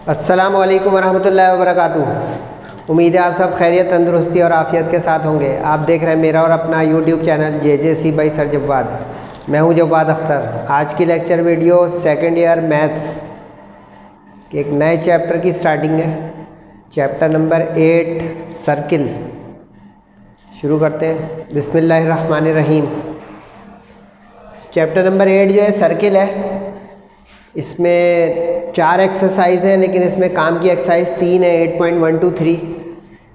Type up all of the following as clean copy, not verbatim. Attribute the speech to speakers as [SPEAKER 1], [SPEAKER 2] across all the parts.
[SPEAKER 1] अस्सलामु अलैकुम वरहमतुल्लाहि वबरकातुहू। उम्मीद है आप सब खैरियत, तंदुरुस्ती और आफ़ियत के साथ होंगे। आप देख रहे हैं मेरा और अपना YouTube channel JJC by sir Jawwad. मैं हूं जव्वाद अख्तर। आज की lecture video second year maths के एक नए चैप्टर की स्टार्टिंग है। Chapter number 8 circle. शुरू करते हैं। बिस्मिल्लाहिर्रहमानिर्रहीम। चैप्टर नंबर 8 जो है सर्किल है। इसमें 4 एक्सरसाइज हैं, लेकिन इसमें काम की एक्सरसाइज 3 है। 8.1 to 3।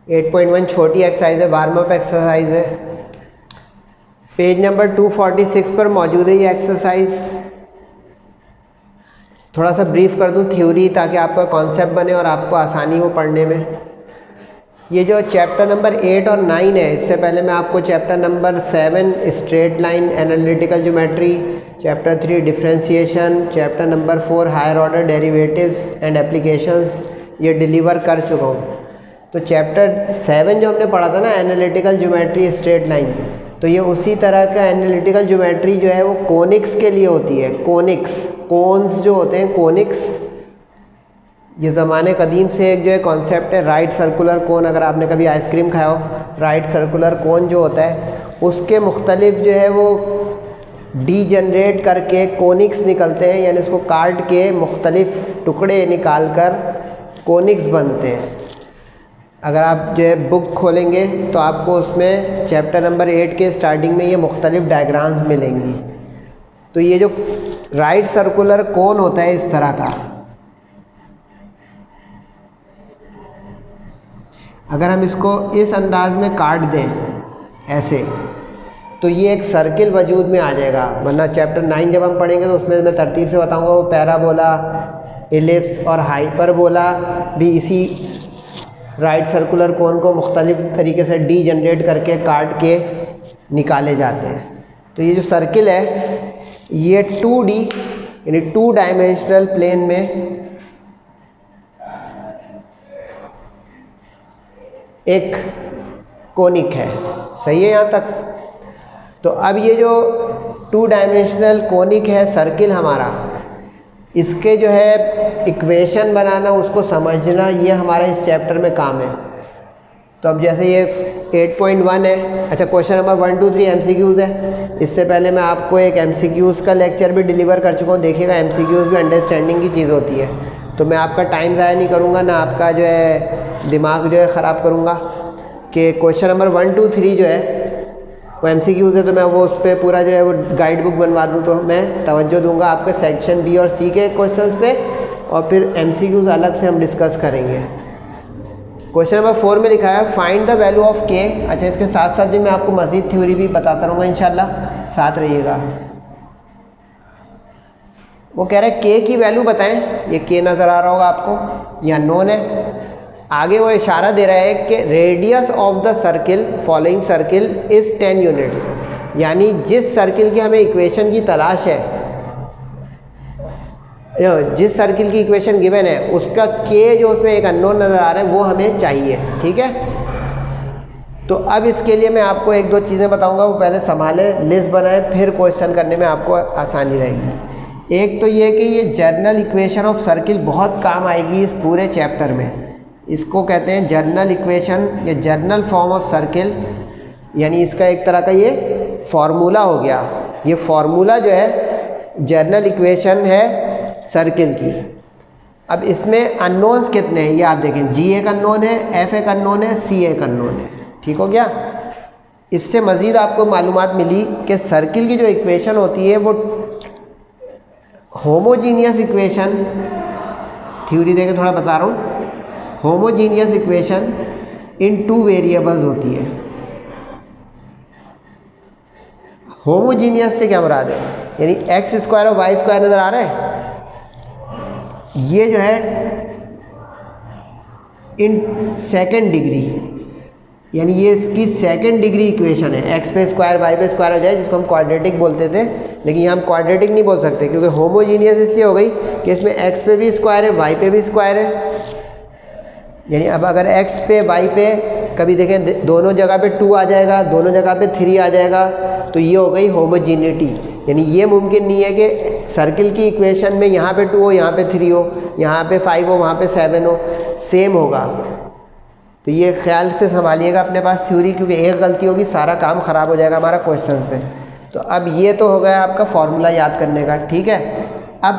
[SPEAKER 1] 8.1 छोटी एक्सरसाइज है, वार्म अप एक्सरसाइज है। पेज नंबर 246 पर मौजूद है ये एक्सरसाइज। थोड़ा सा ब्रीफ कर दूं थ्योरी, ताकि आपका कॉन्सेप्ट बने और आपको आसानी हो पढ़ने में। ये जो चैप्टर नंबर 8 और 9 है, इससे पहले मैं आपको chapter number 7 straight line analytical geometry, chapter 3 differentiation, chapter number 4 higher order derivatives and applications ये डिलीवर कर चुका हूँ। तो चैप्टर 7 जो हमने पढ़ा था ना, एनालिटिकल ज्योमेट्री स्ट्रेट लाइन, तो ये उसी तरह का एनालिटिकल ज्योमेट्री जो है वो कोनिक्स के लिए होती है। कोनिक्स, कोन्स जो होते हैं कोनिक्स, ये ज़माने कदीम से एक जो है कॉन्सेप्ट है राइट सर्कुलर कोन। अगर आपने कभी आइसक्रीम खाया हो, राइट सर्कुलर कोन जो होता है उसके मुख्तलिफ जो है वो डीजनरेट करके कोनिक्स निकलते हैं, यानी उसको काट के मुख्तलिफ टुकड़े निकाल कर कोनिक्स बनते हैं। अगर आप जो है बुक खोलेंगे तो आपको उसमें चैप्टर नंबर 8 के स्टार्टिंग में ये मुख्तलिफ डायग्राम्स मिलेंगी। तो ये जो राइट सर्कुलर कोन होता है इस तरह का, अगर हम इसको इस अंदाज में काट दें ऐसे, तो ये एक सर्किल वजूद में आ जाएगा। वरना चैप्टर 9 जब हम पढ़ेंगे तो उसमें मैं तरतीब से बताऊंगा। वो पैराबोला, एलिप्स और हाइपरबोला भी इसी राइट सर्कुलर कोन को मुख्तलिफ तरीके से डीजनरेट करके काट के निकाले जाते हैं। तो ये जो सर्किल है ये 2D यानी 2 डायमेंशनल प्लेन में एक कोनिक है। सही है यहाँ तक? तो अब ये जो 2 डायमेंशनल कोनिक है सर्किल हमारा, इसके जो है इक्वेशन बनाना, उसको समझना, ये हमारा इस चैप्टर में काम है। तो अब जैसे ये 8.1 है। अच्छा, क्वेश्चन नंबर 1 2 3 MCQs है। इससे पहले मैं आपको एक MCQs का लेक्चर भी डिलीवर कर चुका हूँ। देखिएगा, MCQs भी अंडरस्टैंडिंग की चीज़ होती है। तो मैं आपका टाइम ज़ाया नहीं करूँगा, ना आपका जो है दिमाग जो है ख़राब करूँगा। कि क्वेश्चन नंबर 1 2 3 जो है वो MCQs है, तो मैं वो उस पर पूरा जो है वो गाइड बुक बनवा दूँ, तो मैं तवज्जो दूंगा आपके सेक्शन B और C के क्वेश्चंस पे, और फिर MCQs अलग से हम डिस्कस करेंगे। क्वेश्चन नंबर 4 में लिखा है find the value of K। अच्छा, इसके साथ साथ भी मैं आपको मज़ीद थ्योरी भी बताता रहूँगा इंशाल्लाह, साथ रहिएगा। वो कह रहे हैं K की वैल्यू बताएं। ये K नज़र आ रहा होगा आपको, यहाँ नोन है। आगे वो इशारा दे रहा है कि radius of the circle following circle is 10 units, यानी जिस सर्किल की हमें इक्वेशन की तलाश है, जिस सर्किल की इक्वेशन गिवन है उसका K जो उसमें एक अननोन नज़र आ रहा है वो हमें चाहिए। ठीक है? तो अब इसके लिए मैं आपको 1 2 चीज़ें बताऊंगा, वो पहले संभाले, लिस्ट बनाएं, फिर क्वेश्चन करने में आपको आसानी रहेगी। एक तो ये कि ये जर्नल इक्वेशन ऑफ सर्किल बहुत काम आएगी इस पूरे चैप्टर में। इसको कहते हैं जर्नल इक्वेशन या जर्नल फॉर्म ऑफ सर्किल, यानी इसका एक तरह का ये फार्मूला हो गया। ये फार्मूला जो है जर्नल इक्वेशन है सर्किल की। अब इसमें अननोन्स कितने हैं ये आप देखें। G एक अननोन है, F एक अननोन है, C एक अननोन है। ठीक हो गया? इससे मज़ीद आपको मालूमात मिली कि सर्किल की जो इक्वेशन होती है वो होमोजीनियस इक्वेशन, थ्योरी देके थोड़ा बता रहा हूँ, होमोजीनियस इक्वेशन इन 2 वेरिएबल्स होती है। होमोजीनियस से क्या मुराद है? यानी x² और y² नज़र आ रहा है, ये जो है इन सेकेंड डिग्री, यानी ये इसकी सेकेंड डिग्री इक्वेशन है। x पे स्क्वायर y पे स्क्वायर हो जाए, जिसको हम क्वाड्रेटिक बोलते थे, लेकिन यहाँ हम क्वाड्रेटिक नहीं बोल सकते क्योंकि होमोजीनियस इसलिए हो गई कि इसमें x पे भी स्क्वायर है, y पे भी स्क्वायर है। यानी अब अगर x पे y पे कभी देखें दोनों जगह पे 2 आ जाएगा, दोनों जगह पे 3 आ जाएगा, तो ये हो गई होमोजीनिटी। यानी ये मुमकिन नहीं है कि सर्किल की इक्वेशन में यहाँ पे 2 हो, यहाँ पे 3 हो, यहाँ पे 5 हो, वहाँ पे 7 हो, सेम होगा। तो ये ख्याल से संभालिएगा अपने पास थ्योरी, क्योंकि एक गलती होगी सारा काम ख़राब हो जाएगा हमारा क्वेश्चंस में। तो अब ये तो हो गया आपका फॉर्मूला याद करने का, ठीक है। अब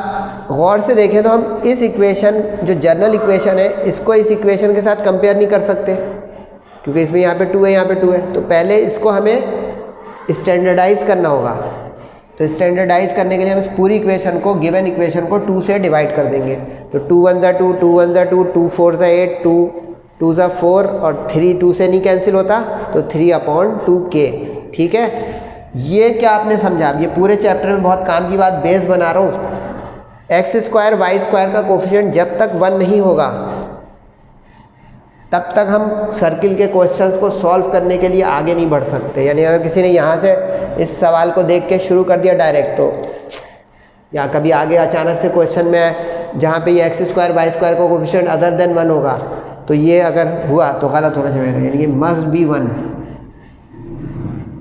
[SPEAKER 1] गौर से देखें तो हम इस इक्वेशन जो जनरल इक्वेशन है इसको इस इक्वेशन के साथ कंपेयर नहीं कर सकते, क्योंकि इसमें यहाँ पे 2 है, यहाँ पे 2 है। तो पहले इसको हमें स्टैंडर्डाइज करना होगा। तो स्टैंडर्डाइज करने के लिए हम इस पूरी इक्वेशन को, गिवन इक्वेशन को 2 से डिवाइड कर देंगे। तो 2 1 ज़ा 2, 2 1 ज़ा 2, 2 4 ज़ा 8, 2 2 ज़ा 4 और 3 2 से नहीं कैंसिल होता, तो 3/2k, ठीक है। ये क्या आपने समझा? ये पूरे चैप्टर में बहुत काम की बात बेस बना रहा हूँ। x² y² का कोफिशिएंट जब तक 1 नहीं होगा तब तक हम सर्किल के क्वेश्चंस को सॉल्व करने के लिए आगे नहीं बढ़ सकते। यानी अगर किसी ने यहाँ से इस सवाल को देख के शुरू कर दिया डायरेक्ट, तो या कभी आगे अचानक से क्वेश्चन में जहाँ पे ये x² y² का कोफिशिएंट अदर देन 1 होगा, तो ये अगर हुआ तो गलत होना चाहिए। यानी कि मस्ट बी 1,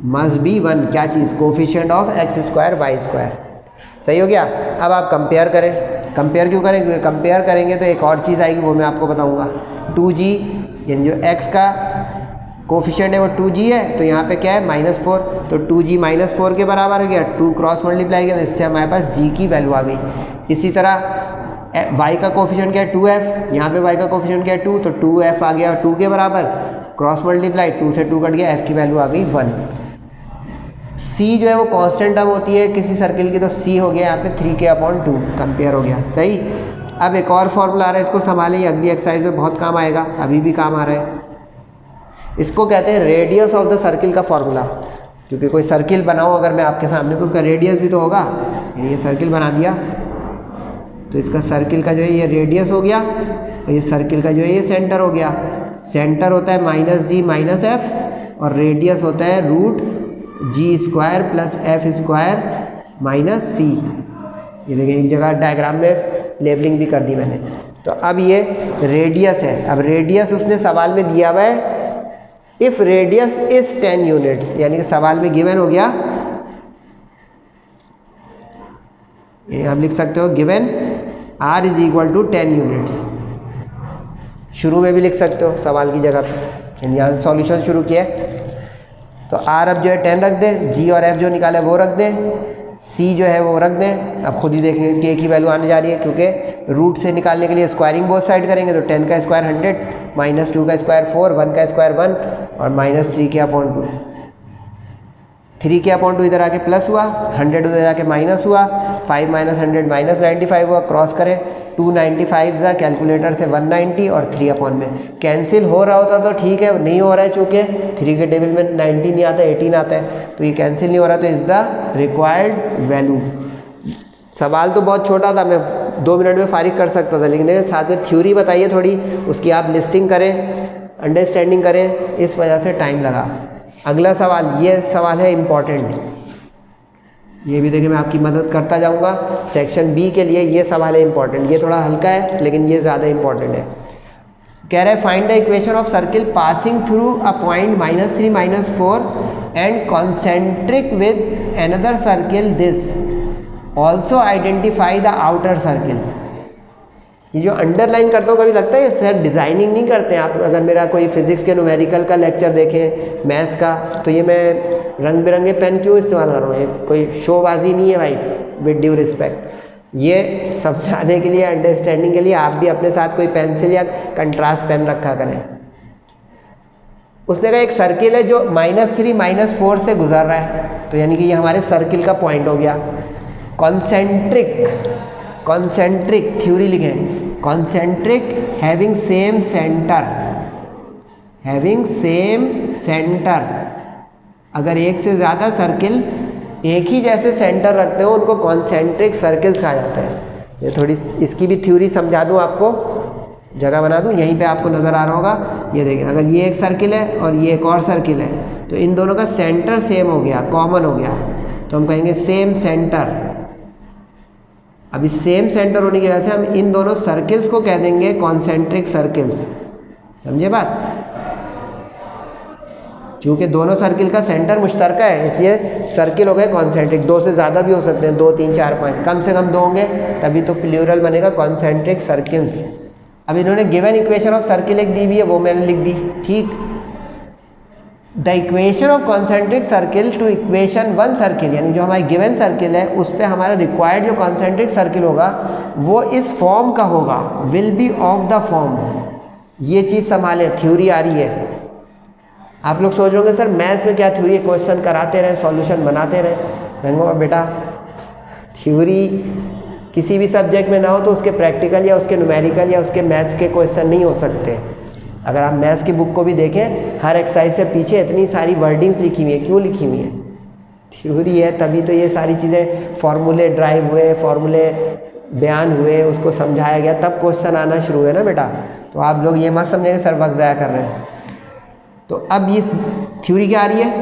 [SPEAKER 1] मस्ट बी 1 क्या चीज़? Coefficient of x² y²। सही हो गया। अब आप कंपेयर करें। कंपेयर क्यों करें? क्योंकि कंपेयर करेंगे तो एक और चीज़ आएगी, वो मैं आपको बताऊंगा। 2g, यानी जो x का कोफिशिएंट है वो 2g है, तो यहाँ पे क्या है? -4। तो 2g -4 के बराबर हो गया। 2 क्रॉस मल्टीप्लाई किया तो इससे हमारे पास g की वैल्यू आ गई। इसी तरह y का कोफिशिएंट क्या है? 2f। यहाँ पे y का कोफिशिएंट क्या है? 2, तो 2f आ गया 2 के बराबर। क्रॉस मल्टीप्लाई, 2 से 2 कट गया, f की वैल्यू आ गई 1। c जो है वो कांस्टेंट टर्म होती है किसी सर्किल की, तो c हो गया यहाँ पे 3k/2, कंपेयर हो गया। सही। अब एक और फॉर्मूला आ रहा है, इसको संभालें, ये अगली एक्सरसाइज में बहुत काम आएगा, अभी भी काम आ रहा है। इसको कहते हैं रेडियस ऑफ द सर्किल का फॉर्मूला। क्योंकि कोई सर्किल बनाओ अगर मैं आपके सामने, तो उसका रेडियस भी तो होगा। ये सर्किल बना दिया तो इसका सर्किल का जो है ये रेडियस हो गया, और ये सर्किल का जो है ये सेंटर हो गया। सेंटर होता है -g -f और रेडियस होता है √g² + f² - c। ये देखिए एक जगह डायग्राम में लेबलिंग भी कर दी मैंने। तो अब ये रेडियस है। अब रेडियस उसने सवाल में दिया हुआ है, इफ़ रेडियस इज 10 यूनिट्स, यानी कि सवाल में गिवन हो गया, ये आप लिख सकते हो गिवन r = 10 यूनिट्स। शुरू में भी लिख सकते हो सवाल की जगह पे, यानी यहाँ से सॉल्यूशन शुरू किया। तो r अब जो है 10 रख दें, g और f जो निकाला है वो रख दें, c जो है वो रख दें। अब खुद ही देखेंगे k की वैल्यू आने जा रही है, क्योंकि रूट से निकालने के लिए स्क्वायरिंग बोथ साइड करेंगे। तो 10 का स्क्वायर 100, -2 का स्क्वायर 4, 1 का स्क्वायर 1 और -3k/2। 3k/2 इधर आके प्लस हुआ, 100 उधर जाके माइनस हुआ, 5 - 100 -95 हुआ। क्रॉस करें, 295 ज़ा कैलकुलेटर से 190 और 3 में कैंसिल हो रहा होता तो ठीक है, नहीं हो रहा है चूँकि 3 के टेबल में 90 नहीं आता, 18 आता है, तो ये कैंसिल नहीं हो रहा, तो इज़ द रिक्वायर्ड वैल्यू। सवाल तो बहुत छोटा था, मैं 2 मिनट में फारिग कर सकता था, लेकिन साथ में थ्योरी बताइए थोड़ी, उसकी आप लिस्टिंग करें, अंडरस्टैंडिंग करें, इस वजह से टाइम लगा। अगला सवाल, ये सवाल है इम्पॉर्टेंट, ये भी देखिए मैं आपकी मदद करता जाऊंगा। सेक्शन बी के लिए ये सवाल है इम्पॉर्टेंट, ये थोड़ा हल्का है लेकिन ये ज़्यादा इम्पॉर्टेंट है। कह रहा है find the equation of circle passing through a point -3 -4 and concentric with another circle this, also identify the outer circle. ये जो अंडरलाइन करता हूँ, कभी लगता है सर डिज़ाइनिंग नहीं करते हैं आप। अगर मेरा कोई फिजिक्स के न्यूमेरिकल का लेक्चर देखें, मैथ्स का, तो ये मैं रंग बिरंगे पेन क्यों इस्तेमाल कर रहा हूँ? ये कोई शोबाजी नहीं है भाई, विद ड्यू रिस्पेक्ट। ये समझाने के लिए, अंडरस्टैंडिंग के लिए आप भी अपने साथ कोई पेंसिल या कंट्रास्ट पेन रखा करें। उसने कहा एक सर्किल है जो -3 -4 से गुजर रहा है, तो यानी कि ये हमारे सर्किल का पॉइंट हो गया। कॉन्सेंट्रिक थ्योरी लिखें, कॉन्सेंट्रिक हैविंग सेम सेंटर। अगर एक से ज़्यादा सर्किल एक ही जैसे सेंटर रखते हो उनको कॉन्सेंट्रिक सर्किल्स कहा जाता है। ये थोड़ी इसकी भी थ्योरी समझा दूँ आपको, जगह बना दूँ, यहीं पे आपको नज़र आ रहा होगा। ये देखिए, अगर ये एक सर्किल है और ये एक और सर्किल है, तो इन दोनों का सेंटर सेम हो गया, कॉमन हो गया, तो हम कहेंगे सेम सेंटर। अभी सेम सेंटर होने की वजह से हम इन दोनों सर्किल्स को कह देंगे कॉन्सेंट्रिक सर्किल्स। समझे बात? क्योंकि दोनों सर्किल का सेंटर मुश्तरका है, इसलिए सर्किल हो गए कॉन्सेंट्रिक। 2 से ज़्यादा भी हो सकते हैं, 2, 3, 4, 5, कम से कम 2 होंगे, तभी तो प्लूरल बनेगा कॉन्सेंट्रिक सर्किल्स। अब इन्होंने गिवन इक्वेशन ऑफ सर्किल एक दी हुई है, वो मैंने लिख दी, ठीक। The equation of concentric circle to equation 1 circle, यानी जो हमारी गिवन सर्किल है उस पर हमारा रिक्वायर्ड जो कॉन्सेंट्रिक सर्किल होगा वो इस फॉर्म का होगा, will be of the form. ये चीज़ संभालें, थ्योरी आ रही है। आप लोग सोच रहे होंगे सर मैथ्स में क्या थ्योरी, क्वेश्चन कराते रहे, सॉल्यूशन बनाते रहे। मैं कहूँगा बेटा थ्योरी किसी भी सब्जेक्ट में ना हो तो उसके प्रैक्टिकल या उसके न्यूमेरिकल या उसके मैथ्स के क्वेश्चन नहीं हो सकते। अगर आप मैथ्स की बुक को भी देखें, हर एक्सरसाइज से पीछे इतनी सारी वर्डिंग्स लिखी हुई है, क्यों लिखी हुई है? थ्योरी है, तभी तो ये सारी चीज़ें, फार्मूले ड्राइव हुए, फार्मूले बयान हुए, उसको समझाया गया, तब क्वेश्चन आना शुरू हुए ना बेटा। तो आप लोग ये मत समझेंगे सर वक्त ज़ाया कर रहे हैं। तो अब ये थ्योरी क्या आ रही है,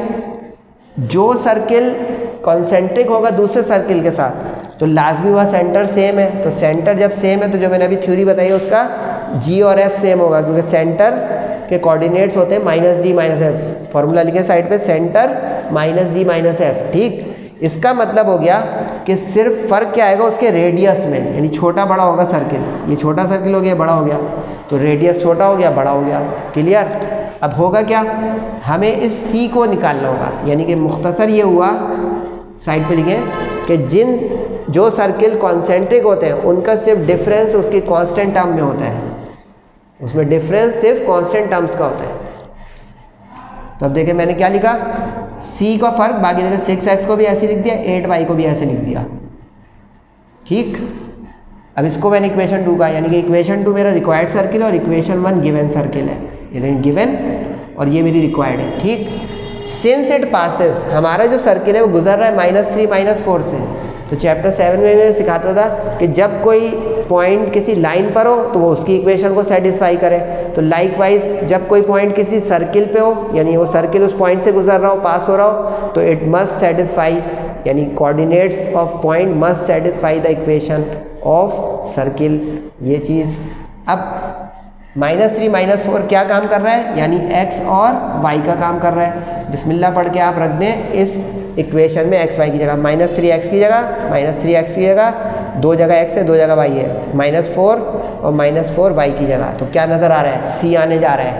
[SPEAKER 1] जो सर्किल कॉन्सेंट्रिक होगा दूसरे सर्किल के साथ तो लाजमी वह सेंटर सेम है। तो सेंटर जब सेम है तो जो मैंने अभी थ्योरी बताई है उसका जी और एफ सेम होगा, क्योंकि सेंटर के कोऑर्डिनेट्स होते हैं -g -f। फॉर्मूला लिखे साइड पे, सेंटर -g -f, ठीक। इसका मतलब हो गया कि सिर्फ फ़र्क क्या आएगा उसके रेडियस में, यानी छोटा बड़ा होगा सर्किल। ये छोटा सर्किल हो गया, बड़ा हो गया, तो रेडियस छोटा हो गया, बड़ा हो गया। क्लियर? अब होगा क्या, हमें इस C को निकालना होगा, यानी कि मुख्तसर ये हुआ, साइड पे लिखें कि जो सर्किल कॉन्सेंट्रिक होते हैं उनका सिर्फ डिफरेंस उसकी कांस्टेंट टर्म में होता है, उसमें डिफरेंस सिर्फ कांस्टेंट टर्म्स का होता है। तो अब देखिए मैंने क्या लिखा, C का फ़र्क, बाकी देखिए 6x को भी ऐसे लिख दिया, 8y को भी ऐसे लिख दिया, ठीक। अब इसको मैंने इक्वेशन 2 का, यानी कि इक्वेशन 2 मेरा रिक्वायर्ड सर्किल और इक्वेशन 1 गिवन सर्किल है। ये देखें गिवन और ये मेरी रिक्वायर्ड है, ठीक। सिंस इट पासेस, हमारा जो सर्किल है वो गुजर रहा है -3 -4 से। तो चैप्टर 7 में मैं सिखाता था कि जब कोई पॉइंट किसी लाइन पर हो तो वो उसकी इक्वेशन को सेटिस्फाई करे। तो लाइकवाइज जब कोई पॉइंट किसी सर्किल पे हो, यानी वो सर्किल उस पॉइंट से गुजर रहा हो, पास हो रहा हो, तो इट मस्ट सेटिस्फाई, यानी coordinates of point must satisfy the equation of circle. ये चीज़ अब -3 -4 क्या काम कर रहा है, यानी x और y का काम कर रहा है। बिस्मिल्लाह पढ़ के आप रख दें इस इक्वेशन में x y की जगह, -3x की जगह, -3x की जगह, 2 जगह x है, 2 जगह y है, -4 और -4y की जगह। तो क्या नज़र आ रहा है, c आने जा रहा है।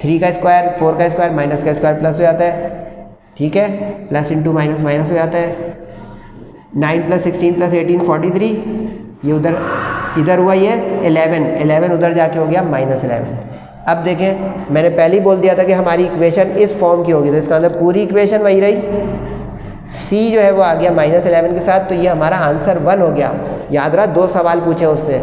[SPEAKER 1] 3 का स्क्वायर, 4 का स्क्वायर, माइनस का स्क्वायर प्लस हो जाता है, ठीक है, प्लस इंटू माइनस माइनस हो जाता है। 9 + 16 + 18 43, ये उधर इधर हुआ ये 11 उधर जाके हो गया -11। अब देखें मैंने पहले ही बोल दिया था कि हमारी इक्वेशन इस फॉर्म की होगी, तो इसका मतलब पूरी इक्वेशन वही रही। C जो है वो आ गया -11 के साथ, तो ये हमारा आंसर 1 हो गया। याद रहा 2 सवाल पूछे उसने,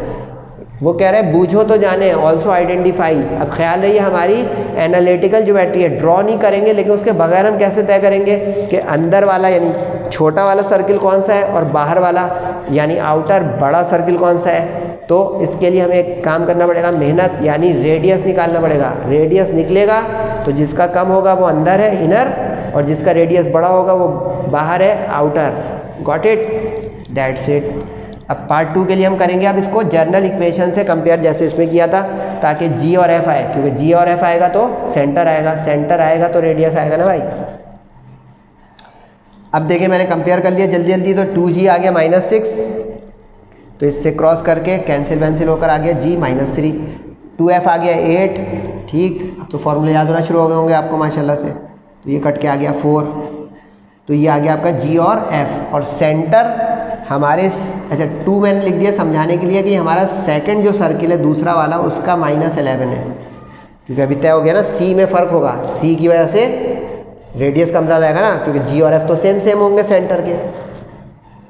[SPEAKER 1] वो कह रहे हैं बूझो तो जाने, ऑल्सो आइडेंटिफाई। अब ख्याल रही हमारी एनालिटिकल ज्योमेट्री है, ड्रॉ नहीं करेंगे, लेकिन उसके बगैर हम कैसे तय करेंगे कि अंदर वाला यानी छोटा वाला सर्किल कौन सा है और बाहर वाला यानी आउटर बड़ा सर्किल कौन सा है। तो इसके लिए हमें एक काम करना पड़ेगा, मेहनत, यानी रेडियस निकालना पड़ेगा। रेडियस निकलेगा तो जिसका कम होगा वो अंदर है, इनर, और जिसका रेडियस बड़ा होगा वो बाहर है, outer. Got it? That's it. अब पार्ट 2 के लिए हम करेंगे अब इसको जर्नल इक्वेशन से कंपेयर, जैसे इसमें किया था, ताकि G और F आए, क्योंकि G और F आएगा तो सेंटर आएगा, सेंटर आएगा तो रेडियस आएगा ना भाई। अब देखिए मैंने कंपेयर कर लिया जल्दी जल्दी, तो 2G आ गया -6, तो इससे क्रॉस करके कैंसिल होकर आ गया G -3। 2F आ गया 8, ठीक। अब तो फॉर्मूले याद होना शुरू हो गए होंगे आपको माशाल्लाह से। तो ये कट के आ गया 4, तो ये आ गया आपका G और F। और सेंटर हमारे, अच्छा 2 मैंने लिख दिया समझाने के लिए कि हमारा सेकंड जो सर्किल है दूसरा वाला, उसका -11 है, क्योंकि अभी तय हो गया ना C में फ़र्क होगा, C की वजह से रेडियस कम ज़्यादा आएगा ना, क्योंकि G और F तो सेम होंगे सेंटर के।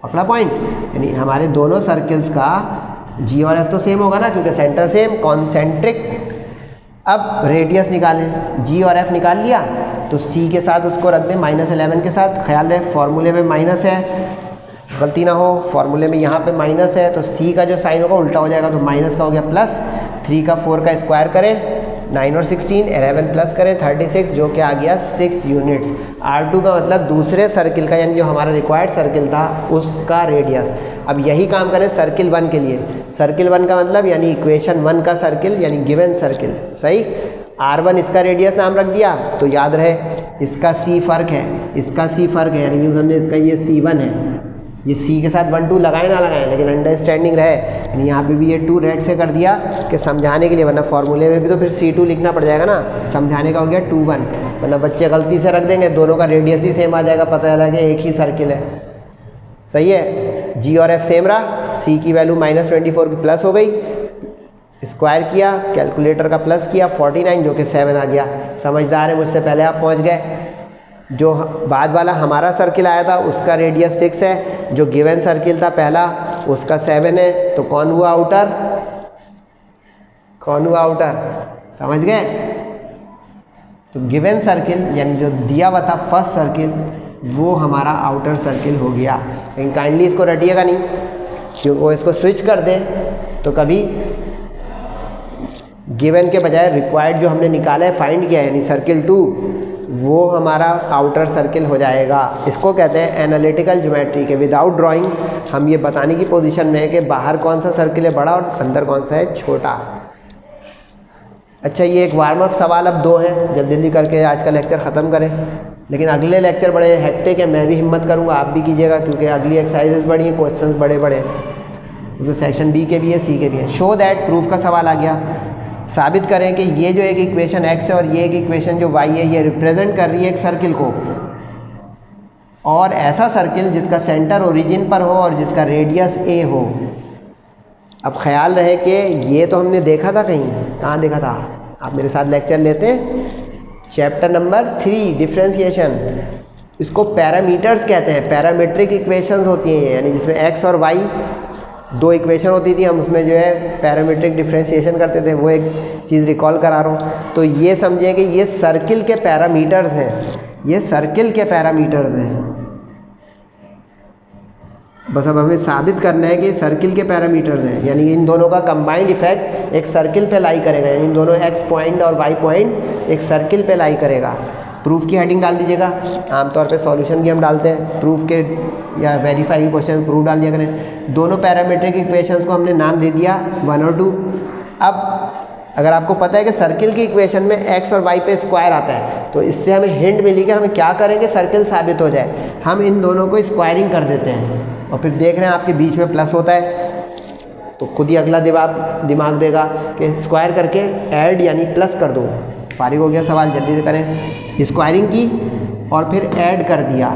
[SPEAKER 1] अपना पॉइंट, यानी हमारे दोनों सर्किल्स का G और F तो सेम होगा ना, क्योंकि सेंटर सेम, कॉन्सेंट्रिक। अब रेडियस निकालें, G और F निकाल लिया, तो C के साथ उसको रख दें -11 के साथ। ख्याल रहे फॉर्मूले में माइनस है, गलती ना हो, फॉर्मूले में यहाँ पे माइनस है, तो C का जो साइन होगा उल्टा हो जाएगा, तो माइनस का हो गया प्लस। 3 का 4 का स्क्वायर करें, 9 और 16, 11 प्लस करें 36, जो कि आ गया 6 यूनिट्स। R2 का मतलब दूसरे सर्किल का, यानी जो हमारा रिक्वायर्ड सर्किल था उसका रेडियस। अब यही काम करें सर्किल 1 के लिए। सर्किल 1 का मतलब यानी इक्वेशन 1 का सर्किल, यानी गिवन सर्किल, सही। R1 इसका रेडियस नाम रख दिया तो याद रहे इसका C फ़र्क है, इसका C फ़र्क है, यानी यूँ समझे इसका ये C1 है, ये C के साथ 1 2 लगाए ना लगाएं, लेकिन अंडरस्टैंडिंग रहे। यानी यहाँ पे भी ये 2 रेड से कर दिया कि समझाने के लिए, वरना फॉर्मूले में भी तो फिर C2 लिखना पड़ जाएगा ना, समझाने का हो गया 2 1, वरना बच्चे गलती से रख देंगे, दोनों का रेडियस ही सेम आ जाएगा, पता चला कि एक ही सर्किल है। सही है, G और F सेम रहा, C की वैल्यू -24 की प्लस हो गई, स्क्वायर किया, कैलकुलेटर का प्लस किया, 49 जो कि 7 आ गया। समझदार है, मुझसे पहले आप पहुंच गए। जो बाद वाला हमारा सर्किल आया था उसका रेडियस 6 है, जो गिवन सर्किल था पहला उसका 7 है, तो कौन हुआ आउटर, कौन हुआ आउटर, समझ गए। तो गिवन सर्किल यानी जो दिया हुआ था फर्स्ट सर्किल वो हमारा आउटर सर्किल हो गया। लेकिन काइंडली इसको रटिएगा नहीं, क्योंकि वो इसको स्विच कर दे तो कभी गिवन के बजाय रिक्वायर्ड जो हमने निकाला है, फाइंड किया है, यानी सर्किल 2 वो हमारा आउटर सर्किल हो जाएगा। इसको कहते हैं एनालिटिकल ज्योमेट्री के विदाउट ड्राइंग हम ये बताने की पोजीशन में है कि बाहर कौन सा सर्किल है बड़ा और अंदर कौन सा है छोटा। अच्छा, ये एक वार्म अप सवाल अब 2 हैं, जल्दी जल्दी करके आज का लेक्चर ख़त्म करें। लेकिन अगले लेक्चर बड़े हेक्टिक है, मैं भी हिम्मत करूँगा, आप भी कीजिएगा, क्योंकि अगली एक्सरसाइजेस बड़ी हैं, क्वेश्चंस बड़े बड़े हैं, तो सेक्शन बी के भी है, सी के भी है। शो दैट, प्रूफ का सवाल आ गया, साबित करें कि ये जो एक इक्वेशन x है और ये एक इक्वेशन जो y है ये रिप्रेजेंट कर रही है एक सर्किल को, और ऐसा सर्किल जिसका सेंटर ओरिजिन पर हो और जिसका रेडियस a हो। अब ख्याल रहे कि ये तो हमने देखा था, कहीं कहाँ देखा था, आप मेरे साथ लेक्चर लेते हैं, चैप्टर नंबर 3 डिफरेंशिएशन, इसको पैरामीटर्स कहते हैं, पैरामीट्रिक इक्वेशंस होती हैं, यानी जिसमें x और y 2 इक्वेशन होती थी, हम उसमें जो है पैरामीट्रिक डिफरेंशिएशन करते थे, वो एक चीज़ रिकॉल करा रहा हूँ। तो ये समझें कि ये सर्किल के पैरामीटर्स हैं, ये सर्किल के पैरामीटर्स हैं। बस अब हमें साबित करना है कि सर्किल के पैरामीटर्स हैं, यानी इन दोनों का कंबाइंड इफेक्ट एक सर्किल पे लाई करेगा, यानी इन दोनों x पॉइंट और y पॉइंट एक सर्किल पे लाई करेगा। प्रूफ की हेडिंग डाल दीजिएगा, आमतौर पे सॉल्यूशन की हम डालते हैं, प्रूफ के या वेरीफाई के क्वेश्चन प्रूफ डाल दिया करें। दोनों पैरामीट्रिक इक्वेशंस को हमने नाम दे दिया 1 और 2। अब अगर आपको पता है कि सर्किल की इक्वेशन में x और y पे स्क्वायर आता है, तो इससे हमें हिंट मिली कि हमें क्या करेंगे सर्किल साबित हो जाए, हम इन दोनों को स्क्वायरिंग कर देते हैं, और फिर देख रहे हैं आपके बीच में प्लस होता है, तो खुद ही अगला दिमाग देगा कि स्क्वायर करके ऐड यानी प्लस कर दो। फारिग हो गया सवाल, जल्दी से करें। स्क्वायरिंग की और फिर ऐड कर दिया,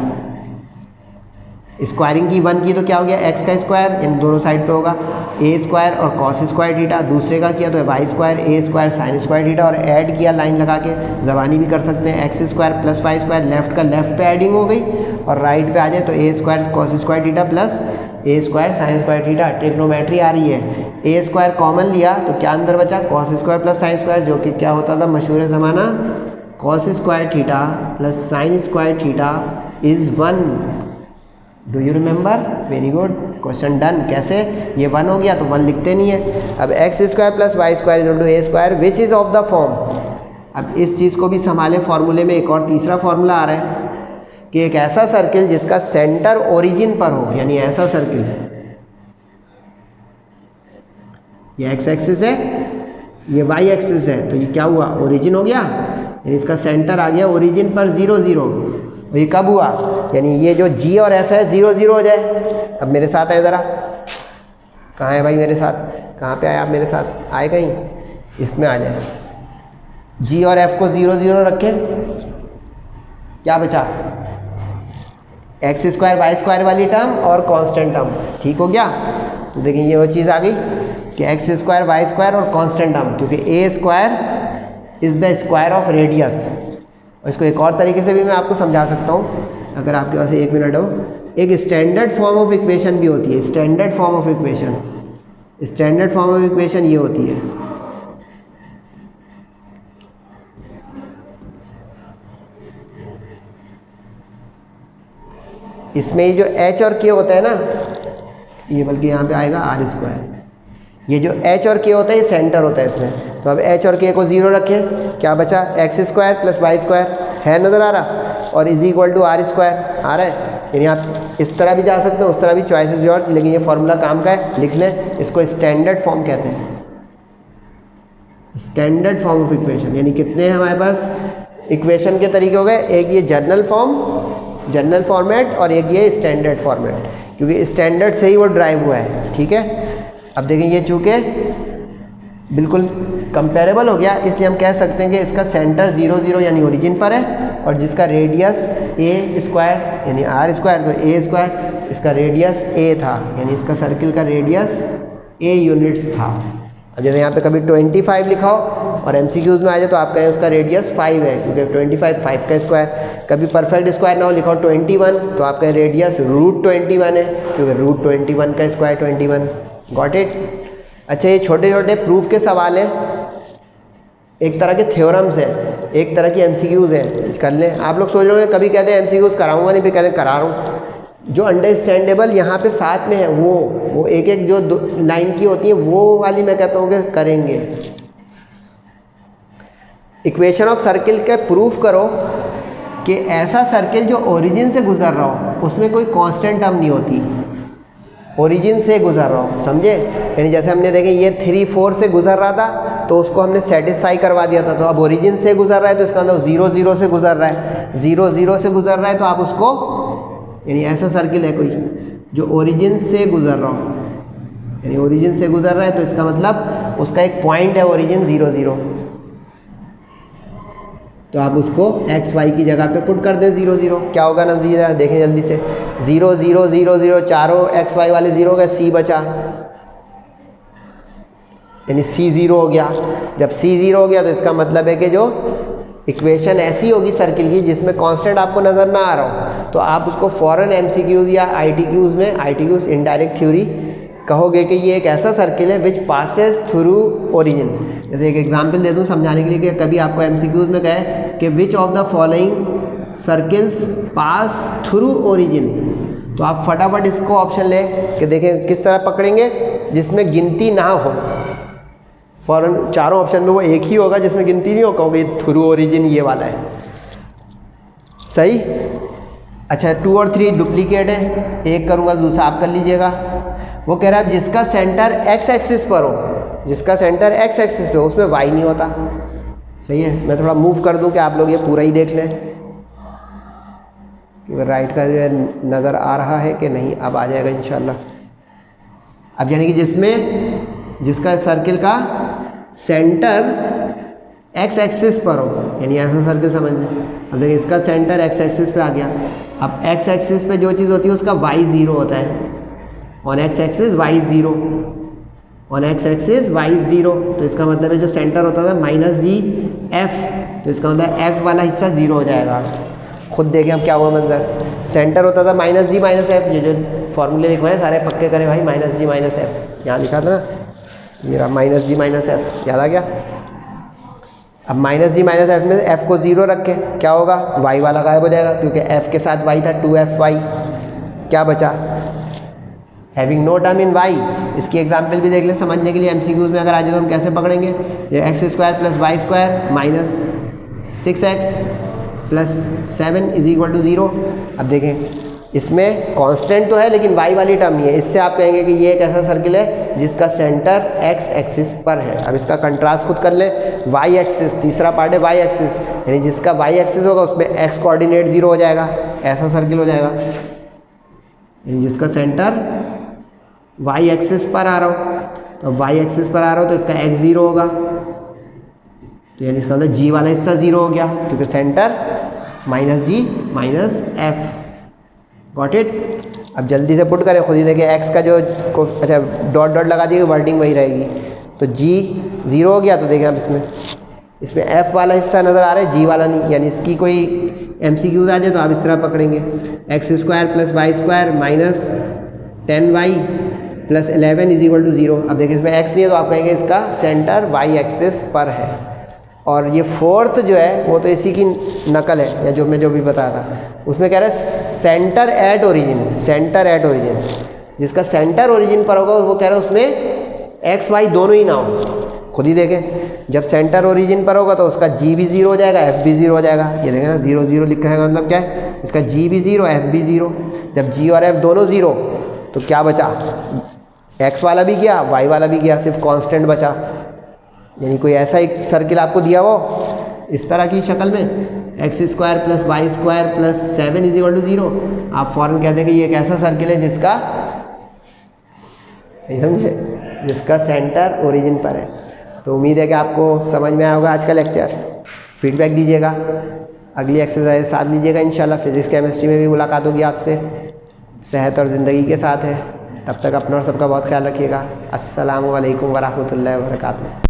[SPEAKER 1] स्क्वायरिंग की 1 की तो क्या हो गया x का स्क्वायर, इन दोनों साइड पे होगा a स्क्वायर और कॉस स्क्वायर थीटा, दूसरे का किया तो y square a square sine square theta, और ऐड किया लाइन लगा के, ज़बानी भी कर सकते हैं, x square plus y square, left का लेफ्ट पे एडिंग हो गई, और राइट पे आ जाए तो a square cos square theta plus a square sine square theta, trigonometry आ रही है। a स्क्वायर कॉमन लिया तो क्या अंदर बचा, cos square plus sine square, जो कि क्या होता था मशहूर ज़माना, cos square theta plus sign square theta is 1। Do you remember? Very good, question done. कैसे, ये 1 हो गया तो 1 लिखते नहीं है। अब x square plus y square is to a square which is of the form. अब इस चीज़ को भी संभाले, फॉर्मूले में एक और तीसरा फॉर्मूला आ रहा है कि एक ऐसा सर्किल जिसका सेंटर ओरिजिन पर हो, यानी ऐसा सर्किल, ये एक्स एक्सिस है, ये वाई एक्सिस है, तो ये क्या हुआ, ओरिजिन हो गया, यानी इसका सेंटर आ गया ओरिजिन पर 0 0। और ये कब हुआ, यानी ये जो G और F है 0 0 हो जाए। अब मेरे साथ आए ज़रा, कहाँ है भाई मेरे साथ, कहाँ पे आए आप मेरे साथ, आए कहीं, इसमें आ जाए। G और F को 0 0 रखें, क्या बचा, एक्स स्क्वायर वाई स्क्वायर वाली टर्म और कांस्टेंट टर्म, ठीक हो गया। तो देखिए ये वो चीज़ आ गई कि एक्स स्क्वायर वाई स्क्वायर और कांस्टेंट टर्म, क्योंकि a square is the square of radius. और इसको एक और तरीके से भी मैं आपको समझा सकता हूँ, अगर आपके पास 1 मिनट हो। एक स्टैंडर्ड फॉर्म ऑफ इक्वेशन भी होती है, standard form of equation, standard form of equation ये होती है, इसमें जो h और k होता है ना, ये बल्कि यहाँ पे आएगा r स्क्वायर, ये जो h और k होता है ये सेंटर होता है इसमें। तो अब h और k को 0 रखें, क्या बचा, x square plus y square, है नज़र आ रहा, और is equal to r square आ रहा है। यानी आप इस तरह भी जा सकते हैं, उस तरह भी, चॉइस इज योर्स, लेकिन ये फॉर्मूला काम का है, लिख लें, इसको स्टैंडर्ड फॉर्म कहते हैं। स्टैंडर्ड फॉर्म ऑफ इक्वेशन, यानी कितने हैं हमारे पास इक्वेशन के तरीके हो गए, एक ये जनरल फॉर्मेट और एक ये स्टैंडर्ड फॉर्मेट, क्योंकि स्टैंडर्ड से ही वो ड्राइव हुआ है। ठीक है, अब देखें ये चूँकि बिल्कुल कंपेरेबल हो गया, इसलिए हम कह सकते हैं कि इसका सेंटर 0 0 यानी ओरिजिन पर है, और जिसका रेडियस a स्क्वायर यानी r स्क्वायर, तो a स्क्वायर इसका रेडियस a था, यानी इसका सर्किल का रेडियस a यूनिट्स था। अब जैसे यहाँ पे कभी 25 लिखा हो और MCQs में आ जाए तो आप कहें उसका रेडियस 5 है, क्योंकि 25 5 का स्क्वायर। कभी परफेक्ट स्क्वायर ना हो, लिखा हो 21 तो आप कहें रेडियस √21 है, क्योंकि √21 का स्क्वायर 21। Got it. अच्छा, ये छोटे छोटे प्रूफ के सवाल हैं, एक तरह के थ्योरम्स हैं, एक तरह की MCQs हैं, कर लें। आप लोग सोच रहे होंगे कभी कहते हैं MCQs कराऊंगा नहीं, फिर कहते हैं करा रहा हूँ। जो अंडरस्टैंडेबल यहाँ पे साथ में है वो एक एक जो लाइन की होती है वो वाली मैं कहता हूँ कि करेंगे। इक्वेशन ऑफ सर्किल का प्रूफ करो कि ऐसा सर्किल जो ओरिजिन से गुजर रहा हो उसमें कोई कांस्टेंट टर्म नहीं होती, ओरिजिन से गुजर रहा हो, समझे। यानी जैसे हमने देखे ये 3 4 से गुजर रहा था तो उसको हमने सेटिस्फाई करवा दिया था, तो अब ओरिजिन से गुजर रहा है तो इसका मतलब 0 0 से गुजर रहा है, 0 0 से गुजर रहा है तो आप उसको, यानी ऐसा सर्किल है कोई जो ओरिजिन से गुजर रहा हो, यानी ओरिजिन से गुजर रहा है तो इसका मतलब उसका एक पॉइंट है ओरिजिन 0 0, तो आप उसको x y की जगह पे पुट कर दें 0 0। क्या होगा नतीजा देखें जल्दी से, 0 0 0 0 चारों x y वाले 0 गए, c बचा, यानी c 0 हो गया। जब c 0 हो गया तो इसका मतलब है कि जो इक्वेशन ऐसी होगी सर्किल की जिसमें कांस्टेंट आपको नज़र ना आ रहा हो, तो आप उसको फ़ौरन MCQs या ITQs में, ITQs इनडायरेक्ट थ्योरी, कहोगे कि ये एक ऐसा सर्किल है विच पासेस थ्रू ओरिजिन। जैसे एक एग्जांपल दे दूं समझाने के लिए कि कभी आपको MCQs में कहे कि which of the following circles pass through origin, तो आप फटाफट इसको ऑप्शन लें कि देखें किस तरह पकड़ेंगे जिसमें गिनती ना हो। फॉरन चारों ऑप्शन में वो एक ही होगा जिसमें गिनती नहीं हो, कहोगे थ्रू ओरिजिन ये वाला है, सही। अच्छा, 2 और 3 डुप्लीकेट है, एक करूँगा दूसरा आप कर लीजिएगा। वो कह रहा है जिसका सेंटर x एक्सिस पर हो, जिसका सेंटर x एक्सिस पे हो उसमें y नहीं होता, सही है। मैं थोड़ा मूव कर दूं कि आप लोग ये पूरा ही देख लें, क्योंकि राइट का जो है नज़र आ रहा है कि नहीं, अब आ जाएगा इंशाल्लाह। अब यानी कि जिसका सर्किल का सेंटर x एक्सिस पर हो, यानी ऐसा सर्किल समझ लें। अब देखिए इसका सेंटर x एक्सिस पे आ गया, अब x एक्सिस पे जो चीज़ होती है उसका y 0 होता है, on x axis y 0, on x axis y 0, तो इसका मतलब है जो सेंटर होता था -g(f), तो इसका मतलब f वाला हिस्सा 0 हो जाएगा। खुद देखें अब क्या हुआ मंजर, सेंटर होता था -g(f), ये जो फॉर्मूले लिखे हैं सारे पक्के करें भाई, -g(f), यहाँ लिखा था ना, ये रहा -g(f), याद आ गया। अब -g(f) में f को 0 रखें, क्या होगा, y वाला गायब हो जाएगा, क्योंकि f के साथ y था 2fy, क्या बचा, having no term in y। इसकी एग्जाम्पल भी देख लें समझने के लिए, MCQs में अगर आ जाए तो हम कैसे पकड़ेंगे, ये x² + y² - 6x + 7 = 0। अब देखें इसमें कांस्टेंट तो है लेकिन y वाली टर्म नहीं है, इससे आप कहेंगे कि ये एक ऐसा सर्किल है जिसका सेंटर x एक्सिस पर है। अब इसका कंट्रास्ट खुद कर लें, y एक्सिस, तीसरा पार्ट है y एक्सिस, यानी जिसका y एक्सिस होगा उसमें x कोऑर्डिनेट 0 हो जाएगा, ऐसा सर्किल हो जाएगा। यानी जिसका सेंटर y एक्सिस पर आ रहा हो, तो y एक्सिस पर आ रहा हो तो इसका x 0 होगा, तो यानी इसका मतलब g वाला हिस्सा 0 हो गया, क्योंकि सेंटर -g(f). Got it. अब जल्दी से पुट करें, खुद ही देखिए x का जो अच्छा डॉट डॉट लगा दिए वर्डिंग वही रहेगी, तो g 0 हो गया, तो देखिए अब इसमें f वाला हिस्सा नज़र आ रहा है, g वाला नहीं, यानी इसकी कोई MCQs आ जाए तो आप इस तरह पकड़ेंगे, x² + y² - 10y + 11 = 0। अब देखिए इसमें x नहीं है तो आप कहेंगे इसका सेंटर y एक्सिस पर है। और ये फोर्थ जो है वो तो इसी की नकल है, या जो मैं भी बताया था उसमें कह रहा है centre at origin, centre at origin, जिसका सेंटर ओरिजिन पर होगा वो कह रहा है उसमें x y दोनों ही ना हो। खुद ही देखें जब सेंटर ओरिजिन पर होगा तो उसका g भी 0 हो जाएगा, f भी 0 हो जाएगा। ये देखें ना 0 0 लिखा है, मतलब क्या है, इसका g भी 0 f भी 0। जब g और f दोनों 0 तो क्या बचा, x वाला भी गया y वाला भी गया, सिर्फ कांस्टेंट बचा। यानी कोई ऐसा एक सर्किल आपको दिया हो इस तरह की शक्ल में x² + y² + 7 = 0, आप फ़ौरन कहते हैं कि ये एक ऐसा सर्किल है जिसका, नहीं समझे, जिसका सेंटर ओरिजिन पर है। तो उम्मीद है कि आपको समझ में आया होगा आज का लेक्चर। फीडबैक दीजिएगा, अगली एक्सरसाइज साथ लीजिएगा इंशाल्लाह। फिज़िक्स केमिस्ट्री में भी मुलाकात होगी आपसे। सेहत और ज़िंदगी के साथ है। तब तक अपना और सबका बहुत ख्याल रखिएगा। अस्सलामु अलैकुम वरहमतुल्लाहि वबरकातुहू।